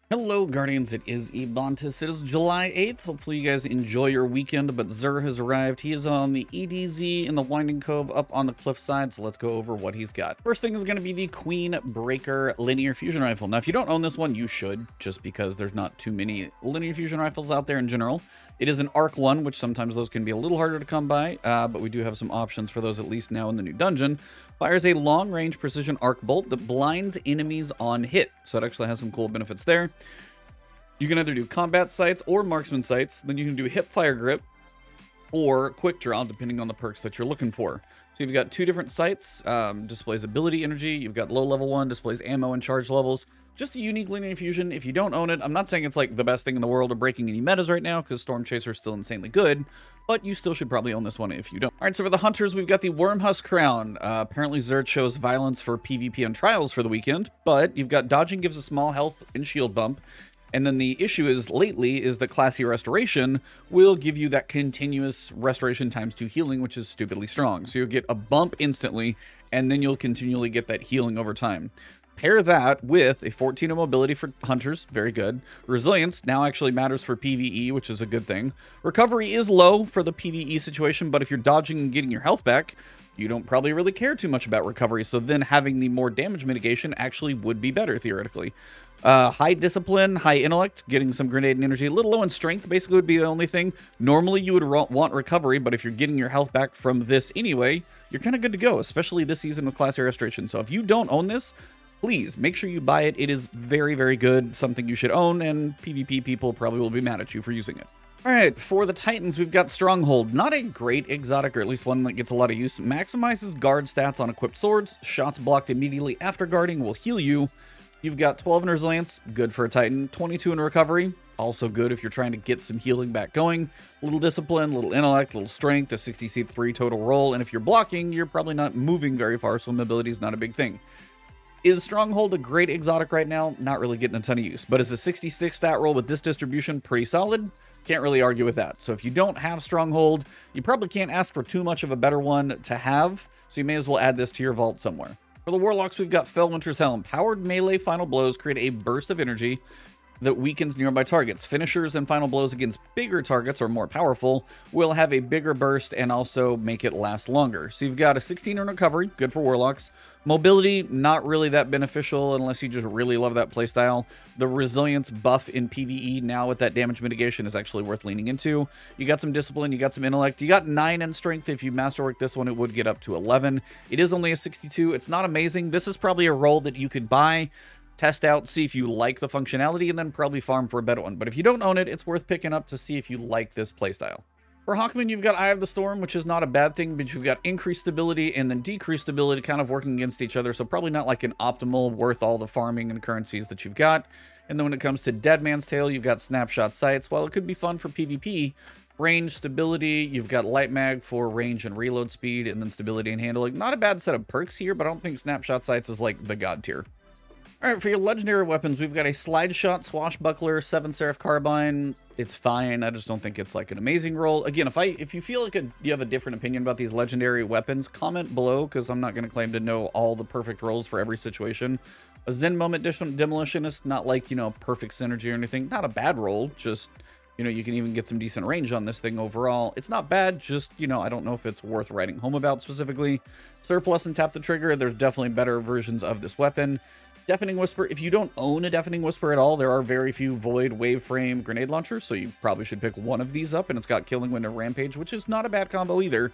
Hello, Guardians. It is Ebontis. It is July 8th. Hopefully, you guys enjoy your weekend. But Zur has arrived. He is on the EDZ in the Winding Cove up on the cliffside. So let's go over what he's got. First thing is going to be the Queenbreaker linear fusion rifle. Now, if you don't own this one, you should, just because there's not too many linear fusion rifles out there in general. It is an arc one, which sometimes those can be a little harder to come by, but we do have some options for those at least now in the new dungeon. Fires a long-range precision arc bolt that blinds enemies on hit, so it actually has some cool benefits there. You can either do combat sights or marksman sights, then you can do hip fire grip or quick draw, depending on the perks that you're looking for. So you've got two different sights, displays ability energy, you've got low level one, displays ammo and charge levels. Just a unique linear fusion. If you don't own it, I'm not saying it's like the best thing in the world or breaking any metas right now, because Storm Chaser is still insanely good, but you still should probably own this one if you don't. All right, so for the hunters, we've got the Wormhusk crown. Apparently Zerd shows violence for PvP and trials for the weekend, but you've got dodging gives a small health and shield bump. And then the issue is lately is that classy restoration will give you that continuous restoration times 2 healing, which is stupidly strong. So you'll get a bump instantly, and then you'll continually get that healing over time. Pair that with a 14 of mobility for hunters, very good. Resilience now actually matters for PvE, which is a good thing. Recovery is low for the PvE situation, but if you're dodging and getting your health back, you don't probably really care too much about recovery, so then having the more damage mitigation actually would be better, theoretically. High discipline, high intellect, getting some grenade and energy. A little low in strength basically would be the only thing. Normally you would want recovery, but if you're getting your health back from this anyway, you're kind of good to go, especially this season with classy restoration. So if you don't own this, please make sure you buy it. It is very, very good, something you should own, and PvP people probably will be mad at you for using it. All right, for the Titans, we've got Stronghold. Not a great exotic, or at least one that gets a lot of use. Maximizes guard stats on equipped swords. Shots blocked immediately after guarding will heal you. You've got 12 in resilience, good for a Titan. 22 in recovery, also good if you're trying to get some healing back going. Little discipline, little intellect, little strength, a 60C3 total roll. And if you're blocking, you're probably not moving very far, so mobility is not a big thing. Is Stronghold a great exotic right now? Not really getting a ton of use. But is a 66 stat roll with this distribution pretty solid? Can't really argue with that. So if you don't have Stronghold, you probably can't ask for too much of a better one to have. So you may as well add this to your vault somewhere. For the Warlocks, we've got Felwinter's Helm. Powered melee final blows create a burst of energy that weakens nearby targets. Finishers and final blows against bigger targets or more powerful will have a bigger burst and also make it last longer. So you've got a 16 in recovery, good for Warlocks. Mobility, not really that beneficial unless you just really love that playstyle. The resilience buff in PvE now with that damage mitigation is actually worth leaning into. You got some discipline, you got some intellect, you got 9 in strength. If you masterwork this one, it would get up to 11. It is only a 62. It's not amazing. This is probably a role that you could buy, test out, see if you like the functionality, and then probably farm for a better one. But if you don't own it, it's worth picking up to see if you like this playstyle. For Hawkman, you've got Eye of the Storm, which is not a bad thing, but you've got increased stability and then decreased stability kind of working against each other, so probably not like an optimal worth all the farming and currencies that you've got. And then when it comes to Dead Man's Tale, you've got Snapshot Sights. While it could be fun for PvP, range, stability, you've got Light Mag for range and reload speed, and then stability and handling. Not a bad set of perks here, but I don't think Snapshot Sights is like the god tier. Alright, for your legendary weapons, we've got a Slide Shot Swashbuckler, 7 Seraph Carbine. It's fine, I just don't think it's like an amazing roll. Again, if you feel like you have a different opinion about these legendary weapons, comment below, because I'm not going to claim to know all the perfect rolls for every situation. A Zen Moment Demolitionist, not like, perfect synergy or anything. Not a bad roll, just, you can even get some decent range on this thing overall. It's not bad, just, I don't know if it's worth writing home about specifically. Surplus and Tap the Trigger, there's definitely better versions of this weapon. Deafening Whisper, if you don't own a Deafening Whisper at all, there are very few Void Waveframe grenade launchers, so you probably should pick one of these up, and it's got Killing Wind and Rampage, which is not a bad combo either,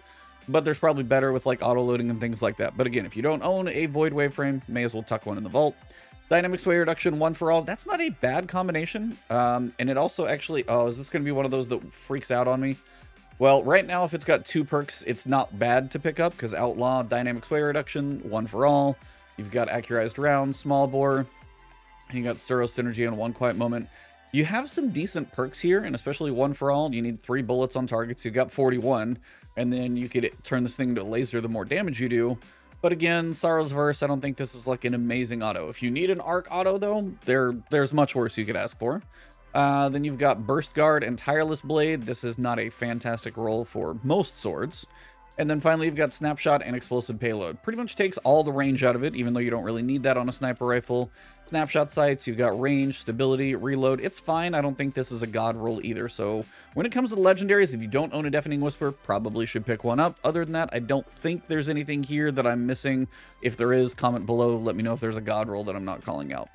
but there's probably better with like auto-loading and things like that. But again, if you don't own a Void Waveframe, may as well tuck one in the vault. Dynamic Sway Reduction, 1 for all, that's not a bad combination, and it also actually, oh, is this going to be one of those that freaks out on me? Well, right now, if it's got 2 perks, it's not bad to pick up, because Outlaw, Dynamic Sway Reduction, 1 for all. You've got Accurized Round, Small Bore, and you got Suro Synergy and One Quiet Moment. You have some decent perks here, and especially 1 for all. You need 3 bullets on targets. You've got 41, and then you could turn this thing into a laser the more damage you do. But again, Sorrow's Verse, I don't think this is like an amazing auto. If you need an arc auto, though, there's much worse you could ask for. Then you've got Burst Guard and Tireless Blade. This is not a fantastic roll for most swords. And then finally, you've got Snapshot and Explosive Payload. Pretty much takes all the range out of it, even though you don't really need that on a sniper rifle. Snapshot sights, you've got range, stability, reload. It's fine. I don't think this is a god roll either. So when it comes to the legendaries, if you don't own a Deafening Whisper, probably should pick one up. Other than that, I don't think there's anything here that I'm missing. If there is, comment below. Let me know if there's a god roll that I'm not calling out.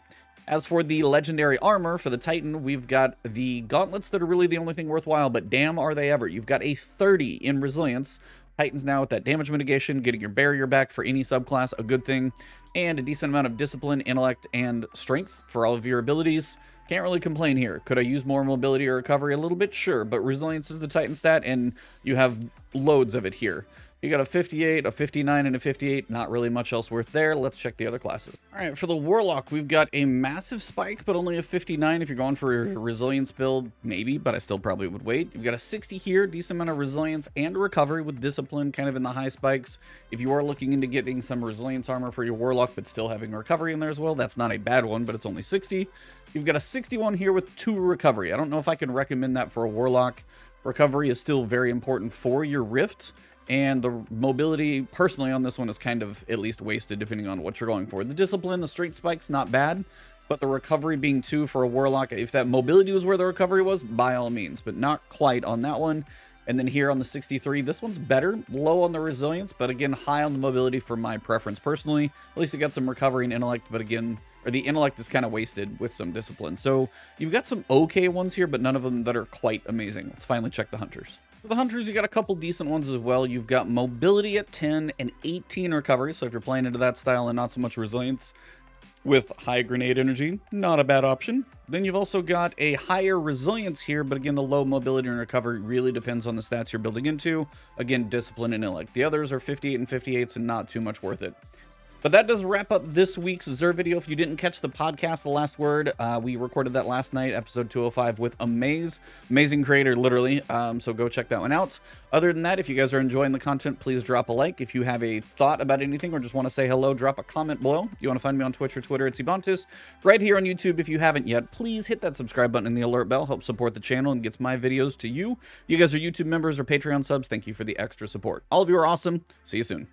As for the legendary armor for the Titan, we've got the gauntlets that are really the only thing worthwhile, but damn are they ever. You've got a 30 in resilience. Titans now with that damage mitigation, getting your barrier back for any subclass, a good thing, and a decent amount of discipline, intellect, and strength for all of your abilities. Can't really complain here. Could I use more mobility or recovery a little bit? Sure, but resilience is the Titan stat, and you have loads of it here. You got a 58, a 59, and a 58. Not really much else worth there. Let's check the other classes. All right, for the Warlock, we've got a massive spike, but only a 59. If you're going for a resilience build, maybe, but I still probably would wait. You've got a 60 here, decent amount of resilience and recovery with discipline kind of in the high spikes. If you are looking into getting some resilience armor for your Warlock, but still having recovery in there as well, that's not a bad one, but it's only 60. You've got a 61 here with 2 recovery. I don't know if I can recommend that for a Warlock. Recovery is still very important for your Rift. And the mobility, personally, on this one is kind of at least wasted, depending on what you're going for. The discipline, the strength spike's not bad, but the recovery being 2 for a Warlock, if that mobility was where the recovery was, by all means, but not quite on that one. And then here on the 63, this one's better, low on the resilience, but again, high on the mobility for my preference personally. At least it got some recovery and intellect, but again, or the intellect is kind of wasted with some discipline. So you've got some okay ones here, but none of them that are quite amazing. Let's finally check the Hunters. For the Hunters, you got a couple decent ones as well. You've got mobility at 10 and 18 recovery. So if you're playing into that style and not so much resilience with high grenade energy, not a bad option. Then you've also got a higher resilience here, but again, the low mobility and recovery really depends on the stats you're building into. Again, discipline and intellect. The others are 58 and 58s and not too much worth it. But that does wrap up this week's Xur video. If you didn't catch the podcast, The Last Word, we recorded that last night, episode 205 with Amaze. Amazing creator, literally. So go check that one out. Other than that, if you guys are enjoying the content, please drop a like. If you have a thought about anything or just want to say hello, drop a comment below. If you want to find me on Twitch or Twitter, it's Ebontis. Right here on YouTube, if you haven't yet, please hit that subscribe button and the alert bell. Help support the channel and gets my videos to you. You guys are YouTube members or Patreon subs. Thank you for the extra support. All of you are awesome. See you soon.